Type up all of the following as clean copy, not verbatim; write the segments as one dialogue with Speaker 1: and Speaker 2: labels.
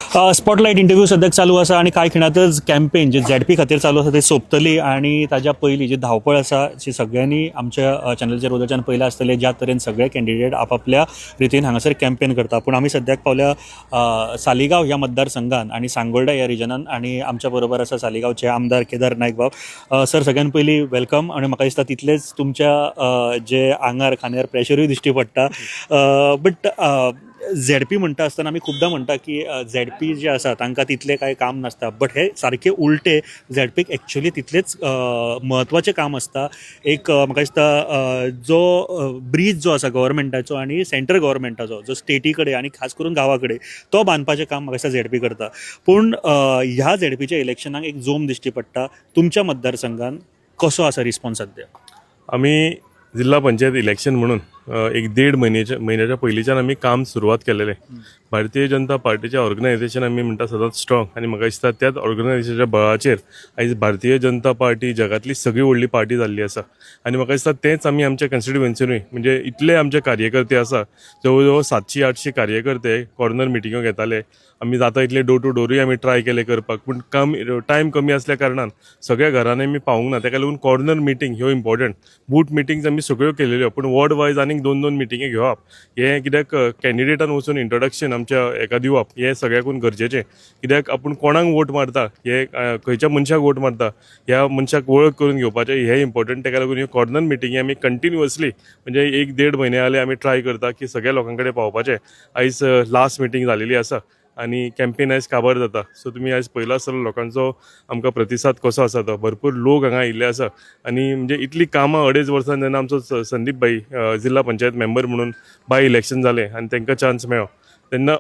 Speaker 1: Spotlight interview सद्याक चालू आसा आणि कांय खिणातच कॅम्पेन जे झेड पी खातीर चालू आसा ते सोंपतली आणि ताज्या पयलीं जी धांवपळ आसा जी सगळ्यांनी आमच्या चॅनलचेर वयल्याच्यान पयलें आसतलें ज्या तरेन सगळे कॅन्डिडेट आपापल्या रितीन हांगासर कॅम्पेन करता. पूण आमी सद्याक पावल्या सालिगांव ह्या मतदारसंघान आणि सांगोळडा ह्या रिजनान आणि आमच्या बरोबर आसा सालिगांवचे आमदार केदार नायक बाब. सर, सगळ्यान पयलीं वेलकम. आणि म्हाका दिसता तितलेच तुमच्या जे आंगार खांद्यार प्रेशरूय दिश्टी पडटा. बट झेड पी म्हणटा आसतना आमी खुबदां म्हणटा की झेड पी जे आसा तांकां तितलें कांय काम नासता, बट हे सारके उलटे. झेड पीक एक्चुली तितलेच म्हत्वाचें काम आसता. एक म्हाका दिसता जो ब्रीज जो आसा गव्हर्मेंटाचो आणि सेंट्रल गव्हर्मेंटाचो जो स्टेटी कडेन आणि खास करून गांवा कडेन तो बांदपाचें काम म्हाका दिसता झेड पी करता. पूण ह्या झेड पीच्या इलेक्शनाक एक जोम दिश्टी पडटा. तुमच्या मतदारसंघान कसो आसा रिस्पॉन्स सद्या?
Speaker 2: आम्ही जिल्हा पंचायत इलेक्शन म्हणून एक 1.5 महिन्याच्या पयलींच्यान आमी काम सुरवात केलेलें. भारतीय जनता पार्टीचें ऑर्गनायझेशन आमी म्हणटा सदांच स्ट्रॉंग, आनी म्हाका दिसता त्याच ऑर्गनायझेशनाच्या बळाचेर आयज भारतीय जनता पार्टी जगातली सगळी व्हडली पार्टी जाल्ली आसा. आनी म्हाका दिसता तेंच आमी आमच्या कॉन्स्टिट्युएन्सीनूय म्हणजे इतले आमचे कार्यकर्ते आसा, जवळ जवळ 700-800 कार्यकर्ते कॉर्नर मिटिंगो घेताले. आमी जाता इतले डोर टू डोरूय आमी ट्राय केले करपाक, पूण टायम कमी आसल्या कारणान सगळ्या घरांनी आमी पावूंक ना. ताका लागून कॉर्नर मिटींग ह्यो इम्पॉर्टंट. बूथ मिटिंग्स आमी सगळ्यो केलेल्यो, पूण वॉर्ड वायज आनीक 2-2 मिटिंगे घेवप हें कित्याक कॅन्डिडेटान वचून इंट्रोडक्शन आमच्या हेका दिवप हें सगळ्याकून गरजेचें. कित्याक आपूण कोणाक वोट मारता, हे खंयच्या मनशाक वोट मारता, ह्या मनशाक वळख करून घेवपाचें हें इम्पॉर्टंट. ताका लागून ह्यो कॉर्नर मिटिंगी आमी कंटिन्युअसली म्हणजे 1-1.5 म्हयने जाले आमी ट्राय करता की सगळ्या लोकां कडेन पावपाचें. आयज लास्ट मिटींग जालेली आसा आनी कॅम्पेन आयज काबार जाता. सो तुमी आयज पयलो आसतलो लोकांचो आमकां प्रतिसाद कसो आसा तो. भरपूर लोक हांगा आयिल्ले आसा आनी म्हणजे इतली कामां 2.5 वर्सां जेन्ना आमचो संदीप भाई जिल्हा पंचायत मेंबर म्हणून बाय इलेक्शन जालें आनी तांकां चान्स मेळ्ळो तेन्ना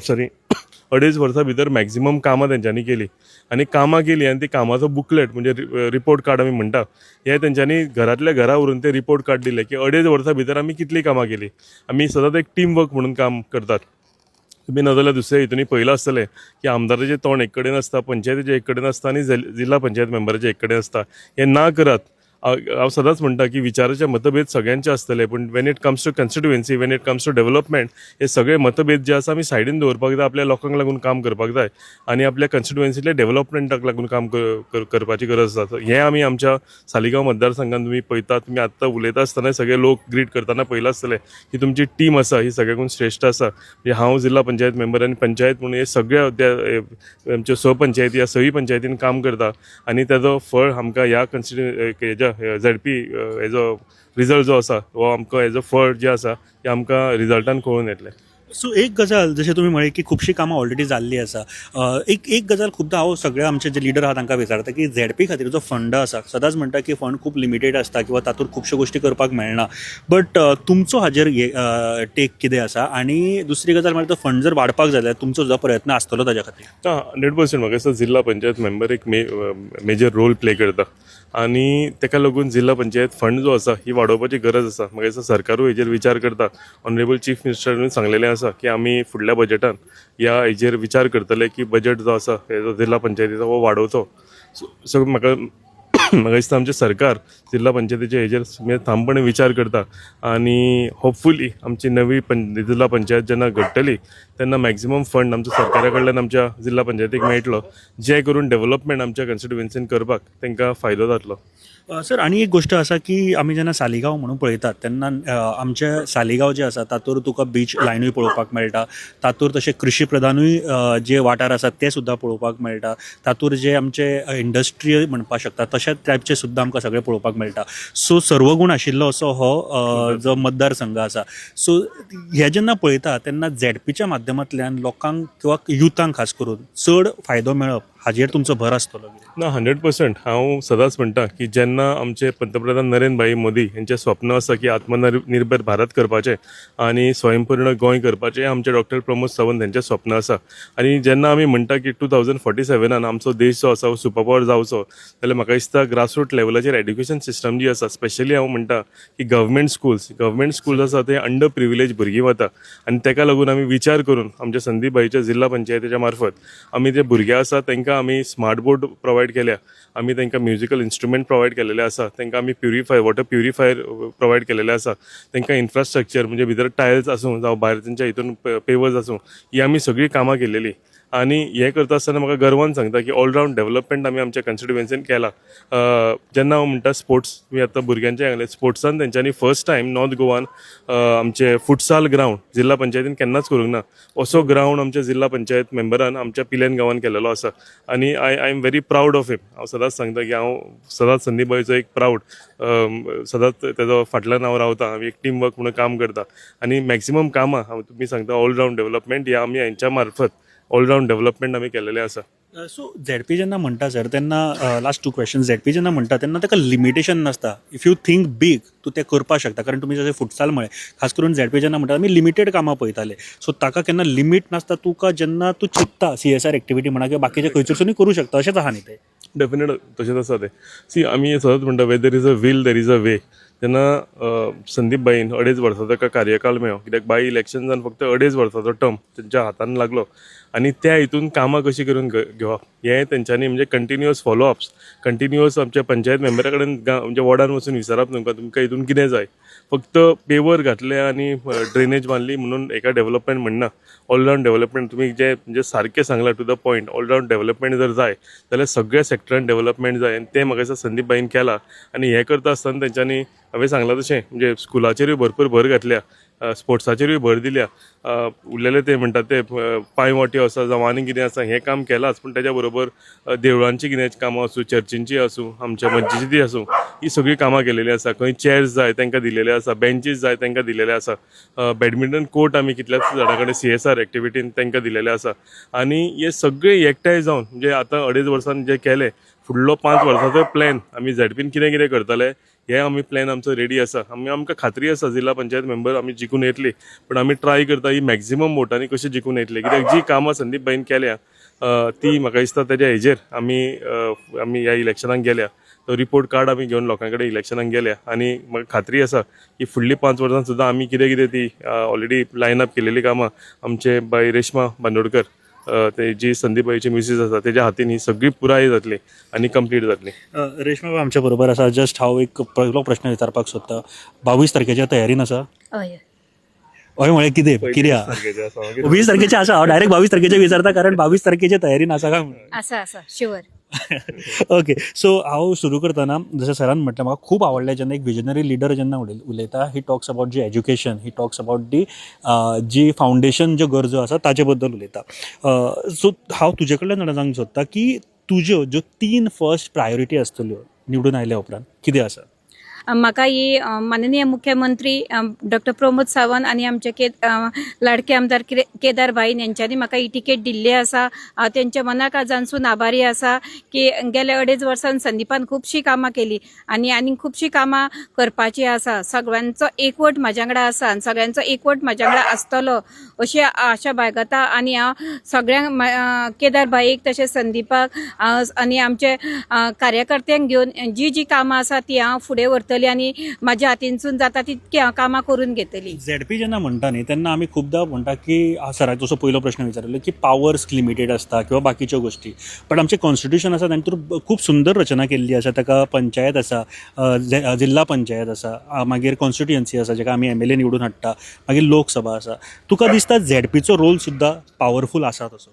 Speaker 2: सॉरी 2.5 वर्सां भितर मॅक्झिमम कामां तेंच्यांनी केली आनी कामां केली आनी ती कामाचो बुकलेट म्हणजे रिपोर्ट कार्ड आमी म्हणटा हे तेंच्यांनी घरांतल्या घरा व्हरून ते रिपोर्ट कार्ड दिले की 2.5 वर्सां भितर आमी कितली कामां केली. आमी सदांच एक टीम वर्क म्हणून काम करतात. तुमी नाजाल्यार दुसऱ्या हितूनी पयलं आसतलें की आमदाराचें तोंड एक कडेन आसता, पंचायतीचें एक कडेन आसता आनी जिल्हा पंचायत मेंबराचें एक कडेन आसता. हें ना करात. हांव सदांच म्हणटा की विचाराचे मतभेद सगळ्यांचे आसतले, पूण when it comes to constituency, when it comes to development, हे सगळे मतभेद जे आसा आमी सायडीन दवरपाक जाय. आपल्या लोकांक लागून काम करपाक जाय आनी आपल्या कॉन्स्टिट्युएन्सीतल्या डेव्हलपमेंटाक लागून काम करपाची गरज आसा. हें आमी आमच्या सालिगांव मतदारसंघान तुमी पळयतात. तुमी आत्तां उलयता आसतना सगळे लोक ग्रीट करतना पयला आसतलें की तुमची टीम आसा ही सगळ्याकून श्रेश्ठ आसा. म्हणजे हांव जिल्हा पंचायत मेंबर आनी पंचायत म्हणून हे सगळ्या आमच्यो सहपंचायती ह्या सही पंचायतीन काम करता आनी ताजो फळ आमकां ह्या हेज्या झेड पी हेजो रिजल्ट जो आसा हो आमकां हेजो फळ जें आसा हें आमकां रिजल्टान कळून येतलें.
Speaker 1: सो एक गजाल जशें तुमी म्हळें की खुबशीं कामां ऑलरेडी जाल्ली आसा. एक गजाल खुबदां हांव सगळे आमचे जे लिडर आहा तांकां विचारता की झेड पी खातीर जो फंड आसा सदांच म्हणटा की फंड खूब लिमिटेड आसता किंवा तातूंत खुबश्यो गोश्टी करपाक मेळना. बट तुमचो हाजेर टेक कितें आसा? आनी दुसरी गजाल म्हळ्यार तो फंड जर वाडपाक जाय जाल्यार तुमचो जो प्रयत्न आसतलो ताच्या खातीर?
Speaker 2: 100% म्हाका दिसता जिल्हा पंचायत मेंबर एक मेजर रोल प्ले करता आनी ताका लागून जिल्हा पंचायत फंड जो आसा ही वाडोवपाची गरज आसा. म्हाका दिसता सरकारूय हेजेर विचार करता. ऑनरेबल चीफ मिनिस्टरान सांगलेलें आसा की आमी फुडल्या बजेटान ह्या हेजेर विचार करतले की बजेट जो आसा हेजो जिल्हा पंचायतीचो हो वाडोवचो. सो म्हाका दिसता आमचें सरकार जिल्हा पंचायतीचे हेजेर ठामपणे विचार करता आनी होपफुली आमची नवी जिल्हा पंचायत जेन्ना घडटली तेन्ना मॅक्झिमम फंड आमच्या सरकारा कडल्यान आमच्या जिल्हा पंचायतीक मेळटलो जे करून डेव्हलपमेंट आमच्या कॉन्स्टिट्युएन्सीन करपाक तांकां फायदो जातलो.
Speaker 1: सर, आनी एक गोश्ट आसा की आमी जेन्ना सालिगांव म्हणून पळयतात तेन्ना आमचे सालिगांव जे आसा तातूंत तुका बीच लायनूय पळोवपाक मेळटा. तातूंत तशें कृशी प्रधानूय जे वाठार आसात ते सुद्दां पळोवपाक मेळटा. तातूंत जे आमचे इंडस्ट्री म्हणपाक शकता तशेंच टायपचे सुद्दां आमकां सगळें पळोवपाक मेळटा. सो सर्वगूण आशिल्लो असो हो जो मतदारसंघ आसा. सो हे जेन्ना पळयता तेन्ना झेड पीच्या माध्यमांतल्यान लोकांक किंवा युथांक खास करून चड फायदो मेळप हाजेर तुमचो भर आसतलो?
Speaker 2: ना, 100%. हांव सदांच म्हणटा की जेन्ना आमचे पंतप्रधान नरेंद्र भाई मोदी हेंचें स्वप्न आसा की आत्मनिर्भर भारत करपाचें आनी स्वयंपूर्ण गोंय करपाचें आमचे डॉक्टर प्रमोद सावंत हेंचें स्वप्न आसा. आनी जेन्ना आमी म्हणटा की 2047 आमचो देश जो आसा हो सुपर पॉवर जावचो जाल्यार म्हाका दिसता ग्रासरूट लेवलाचेर एड्युकेशन सिस्टम जी आसा स्पेशली हांव म्हणटा की गव्हर्मेंट स्कूल्स आसा ते अंडर प्रिविलेज भुरगीं वता आनी ताका लागून आमी विचार करून आमच्या संदीप भाईच्या जिल्हा पंचायतीच्या मार्फत आमी जे भुरगे आसा तांकां आमी स्मार्ट बोर्ड प्रोवायड केल्या. आमी तांकां म्युजिकल इन्स्ट्रुमेंट प्रोवायड केलेले आसा. तांकां आमी वॉटर प्युरिफायर प्रोवायड केलेले आसा. तांकां इन्फ्रास्ट्रक्चर म्हणजे भितर टायल्स आसूं जावं भायर तेंच्या हितून पेवर्स आसूं ही आमी सगळीं कामां केलेली आणि हे करता आसतना म्हाका गर्वान सांगता की ऑलरावंड डेव्हलपमेंट आमी आमच्या कॉन्स्टिट्युएन्सीन केला. जेन्ना हांव म्हणटा स्पोर्ट्स, तुमी आतां भुरग्यांचे सांगले, स्पोर्ट्सान तेंच्यांनी फर्स्ट टायम नॉर्थ गोवान आमचे फुटसाल ग्रावंड जिल्हा पंचायतीन केन्नाच करूंक ना, असो ग्रावंड आमच्या जिल्हा पंचायत मेंबरान आमच्या पिलेन गांवान केलेलो आसा. आनी I am very proud of him. हांव सदांच सांगता की हांव सदांच संदीप भाईचो एक प्राऊड, सदांच तेजो फाटल्यान हांव रावता. आमी एक टीम वर्क म्हणून काम करता आनी मॅक्सिमम कामां हांव तुमी सांगता ऑलरावंड डेव्हलपमेंट हे आमी हांच्या मार्फत ऑलरावंड डेव्हलपमेंट आमी केलेलें आसा.
Speaker 1: सो झेडपी जेन्ना म्हणटा सर तेन्ना लास्ट 2 क्वेश्चन, झेडपी जेन्ना म्हणटा तेन्ना ताका लिमिटेशन नासता. इफ यू थिंक बीग तूं तें करपाक शकता, कारण तुमी जशें फुटसाल म्हळें, खास करून झेडपी जेन्ना म्हणटा आमी लिमिटेड कामां पळयताले, सो ताका केन्ना लिमीट नासता. तुका जेन्ना तूं चिंतता CSR एक्टिविटी म्हणा किंवा बाकीचे खंयसरसूनय करूं शकता, अशेंच आहा न्ही तें?
Speaker 2: डेफिनेट तशेंच आसा तें. सी आमी सदांच म्हणटा where there is a will there is a way. तेन्ना संदीप भाईन 2.5 वर्सां ताका कार्यकाल मेळ्ळो, कित्याक बाय इलेक्शन्सान फक्त 2.5 वर्साचो टर्म तेंच्या हातान लागलो आनी त्या हितून कामां कशी करून घेवप हें तेंच्यांनी म्हणजे कंटिन्युअस फॉलोअप्स, कंटिन्युअस आमच्या पंचायत मेंबरा कडेन म्हणजे वॉर्डान वचून विचारप तुमकां हितून कितें जाय. फक्त पेवर घातले आनी ड्रेनेज बांदली म्हणून एका डेव्हलपमेंट म्हणना. ऑलरावंड डेव्हलपमेंट तुमी जे म्हणजे सारकें सांगला टू द पॉयंट. ऑलरावंड डेव्हलपमेंट जर जाय जाल्यार सगळ्या सेक्टरान डेव्हलपमेंट जाय आनी तें म्हाका दिसता संदीप भाईन केलां. आनी हें करता आसतना तेंच्यांनी हांवें सांगलां तशें म्हणजे स्कुलाचेरूय भरपूर भर घातल्या, स्पोर्ट्साचेरूय भर दिल्या. उरलेले ते म्हणटात ते पांयवाट्यो आसा जावं आनी कितें आसा हें काम केलांच, पूण तेज्या बरोबर देवळांची कितें कामां आसूं, चर्चींची आसूं, आमच्या मस्जिदी आसूं, ही सगळीं कामां केलेलीं आसा. खंय चॅर्स जाय तांकां दिलेले आसा, बेंचीस जाय तांकां दिलेले आसा. बॅडमिंटन कोर्ट आमी कितल्याच जाणां कडेन CSR एक्टिविटीन तांकां दिलेले आसा. आनी हे सगळे एकठांय जावन म्हणजे आतां 2.5 वर्सान जे केले, फुडलो 5 वर्साचो प्लॅन आमी झेडपीन कितें कितें करतले हे आमी प्लॅन आमचो रेडी आसा. आमकां खात्री आसा जिल्हा पंचायत मेंबर आमी जिखून येतली, पूण आमी ट्राय करता ही मॅक्झिमम वोटांनी कशी जिखून येतली. कित्याक जी कामां संदीप भाईन केल्या ती म्हाका दिसता तेज्या हेजेर आमी ह्या इलेक्शनाक गेल्या, तो रिपोर्ट कार्ड आमी घेवन लोकां कडेन इलेक्शनाक गेल्या आनी म्हाका खात्री आसा की फुडलीं 5 वर्सां सुद्दां आमी कितें कितें ती ऑलरेडी लायन अप केलेली कामां आमचे बाय रेश्मा बांदोडकर, ते जी संदीप भाईची मिसीस आसा तेज्या हातीन ही सगळी पुराय जातली आनी कंप्लीट जातली.
Speaker 1: रेश्मा बाब आमच्या बरोबर आसा. जस्ट हांव एक पयलो प्रश्न विचारपाक सोदता. 22 तारखेच्या तयारीन आसा?
Speaker 3: हय
Speaker 1: हय म्हळ्यार कितें आहा? 20 तारखेचे आसा. हांव डायरेक्ट 22 तारखेचे विचारता, कारण 22 तारखेच्या तयारीन आसा काय म्हणून.
Speaker 3: आसा शुअर.
Speaker 1: ओके, सो हांव सुरू करतना जशें सरान म्हटलें, म्हाका खूब आवडलें जेन्ना एक विजनरी लिडर जेन्ना उलयता, he talks about the education, he talks about the the foundation ज्यो गरजो आसा ताचे बद्दल उलयता. सो हांव तुजे कडल्यान जाणूंक सोदता की तुज्यो ज्यो 3 फर्स्ट प्रायोरिटी आसतल्यो निवडून आयल्या उपरांत कितें आसा?
Speaker 3: म्हाका ही माननीय मुख्यमंत्री डॉक्टर प्रमोद सावंत आनी आमचे लाडके आमदार केदार भाई यांच्यांनी म्हाका ही टिकेट दिल्ली आसा. हांव तेंच्या मना काळजानसून आभारी आसा की गेल्या 2.5 वर्सान संदीपान खुबशीं कामां केली आनी खुबशीं कामां करपाची आसा. सगळ्यांचो एकवट म्हाज्या वांगडा आसा आनी सगळ्यांचो एकवट म्हाज्या वांगडा आसतलो अशी आशा बाळगता. आनी हांव सगळ्यांक केदार भाईक तशेंच संदीपाक आनी आमचे कार्यकर्त्यांक घेवन जी कामां आसा ती हांव फुडें व्हरतली आनी म्हाज्या हातीनसून जाता तितकी हांव कामां करून घेतली.
Speaker 1: झेडपी जेन्ना म्हणटा न्ही तेन्ना आमी खूबदां म्हणटा की सराक जसो पयलो प्रश्न विचारलो की पावर्स लिमिटेड आसता किंवा बाकीच्यो गोश्टी, बट आमचें कॉन्स्टिट्यूशन आसा तातूंत खूब सुंदर रचना केल्ली आसा. ताका पंचायत आसा, जिल्हा पंचायत आसा, मागीर कॉन्स्टिट्युएन्सी आसा जेका आमी MLA निवडून हाडटा, मागीर लोकसभा आसा. तुका दिसता झेडपीचो रोल सुद्दां पावरफूल आसा तसो?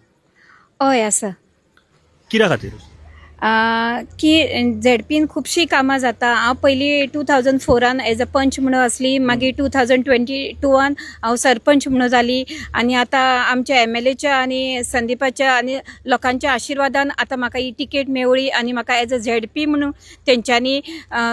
Speaker 3: हय आसा.
Speaker 1: कित्या खातीर?
Speaker 3: की झेडपीन खुबशीं कामां जाता. हांव पयलीं 2004 एज अ पंच म्हणून आसली, मागीर 2022 हांव सरपंच म्हणून जाली आनी आतां आमच्या MLAच्या आनी संदीपाच्या आनी लोकांच्या आशिर्वादान आतां म्हाका ही टिकेट मेवळी आनी म्हाका एज अ झेडपी म्हणून तेंच्यांनी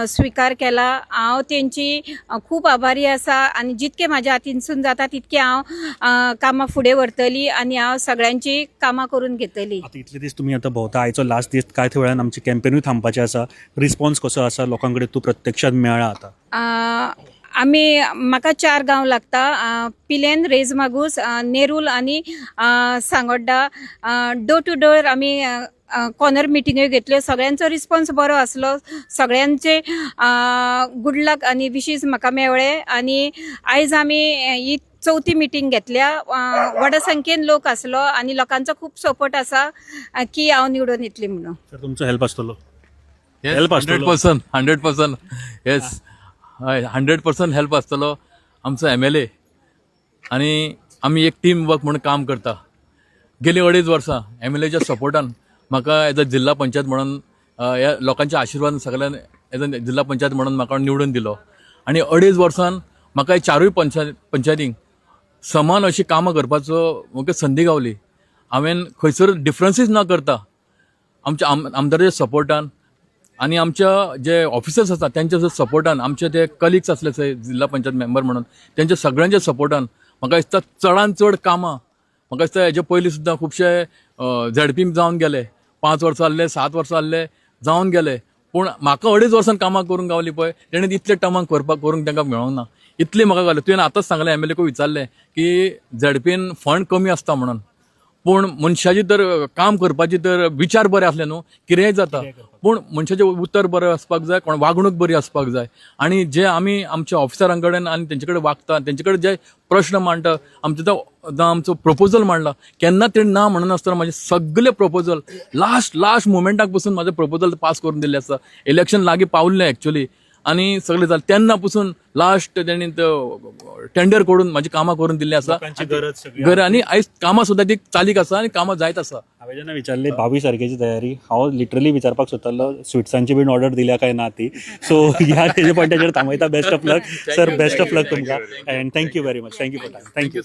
Speaker 3: स्विकार केला. हांव तेंची खूब आभारी आसा आनी जितके म्हाज्या हातीनसून जाता तितके हांव कामां फुडें व्हरतली आनी हांव सगळ्यांची कामां करून घेतली.
Speaker 1: आतां इतले दीस तुमी आतां भोंवता, आयचो लास्ट दीस, कांय वेळान आमचें कॅम्पेनूय थांबपाचें आसा. रिस्पॉन्स कसो आसा लोकां कडेन? तूं प्रत्यक्षात मेळ्ळा आतां?
Speaker 3: म्हाका 4 गांव लागता. पिलेन, रेजमागूस, नेरूल आनी सांगोड्डा. डोर टू डोर आमी कॉर्नर मिटिंग्यो घेतल्यो. सगळ्यांचो रिस्पॉन्स बरो आसलो. सगळ्यांचे गुड लक आनी विशीस म्हाका मेवळे आनी आयज आमी ही 4थी मिटींग घेतल्या. व्हड संख्येन लोक आसलो आनी लोकांचो खूब सपोर्ट आसा की हांव निवडून येतली म्हणून.
Speaker 1: तर तुमचो हेल्प आसतलो?
Speaker 4: 100% येस, 100% हेल्प आसतलो. आमचो MLA आनी आमी एक टीम वर्क म्हणून काम करता. गेली 2.5 वर्सां MLAच्या सपोर्टान म्हाका एज अ जिल्हा पंचायत म्हणून ह्या लोकांच्या आशिर्वाद सगळ्यांनी एज अ जिल्हा पंचायत म्हणून म्हाका निवडून दिलो आनी 2.5 वर्सान म्हाका 4 पंचायतींक समान अशी कामां करपाचो म्हाका संदी गावली. हांवें खंयसर डिफरन्सीस न करता आमच्या आमदाराच्या सपोर्टान आनी आमच्या जे ऑफिसर्स आसा त्यांच्या सपोर्टान, आमचे ते कलिग्स आसले थंय जिल्हा पंचायत मेंबर म्हणून त्यांच्या सगळ्यांच्या सपोर्टान म्हाका दिसता चडांत चड कामां म्हाका दिसता हेजे पयलीं सुद्दां खुबशे ZP जावन गेले, 5 वर्सां जाल्ले, 7 वर्सां जाल्ले जावन गेले, पूण म्हाका 2.5 वर्सान कामां करूंक गावली पळय तेणें इतले टर्माक करूंक तांकां मेळोंक ना. इतलें म्हाका गावलें. तुवें आतांच सांगलें MLA को विचारलें की ZPन फंड कमी आसता म्हणून, पूण मनशाची तर काम करपाची तर विचार बरे असले न्हू कितेंय जाता, पूण मनशाचें उतर बरें आसपाक जाय, कोण वागणूक बरी आसपाक जाय. आनी जे आमी आमच्या ऑफिसरां कडेन आनी तेंचे कडेन वागता, तेंचे कडेन जे प्रश्न मांडटा, आमचो प्रपोजल मांडला, केन्ना तेणी ना म्हणनासतना म्हाजे सगळे प्रपोजल लास्ट मोमेंटाक पसून म्हाजे प्रपोजल पास करून दिल्ले आसा. इलेक्शन लागीं पावल्लें एक्चुअली आनी सगळें जालें तेन्ना पसून लास्ट तेणी टेंडर करून म्हाजी कामां करून दिल्ली आसा. घर आनी आयज कामां सुद्दां ती चालीक आसा आनी कामां जायत आसा.
Speaker 1: हांवें जेन्ना विचारले 22 तारखेची तयारी, हांव लिटरली विचारपाक सोदतालो स्विट्सांची बीन ऑर्डर दिल्या काय ना ती. सो ह्या तेजे पॉयंटाचेर थांबयता. Best of luck sir, best of luck तुमकां, and thank you very much. Thank you for time. Thank you.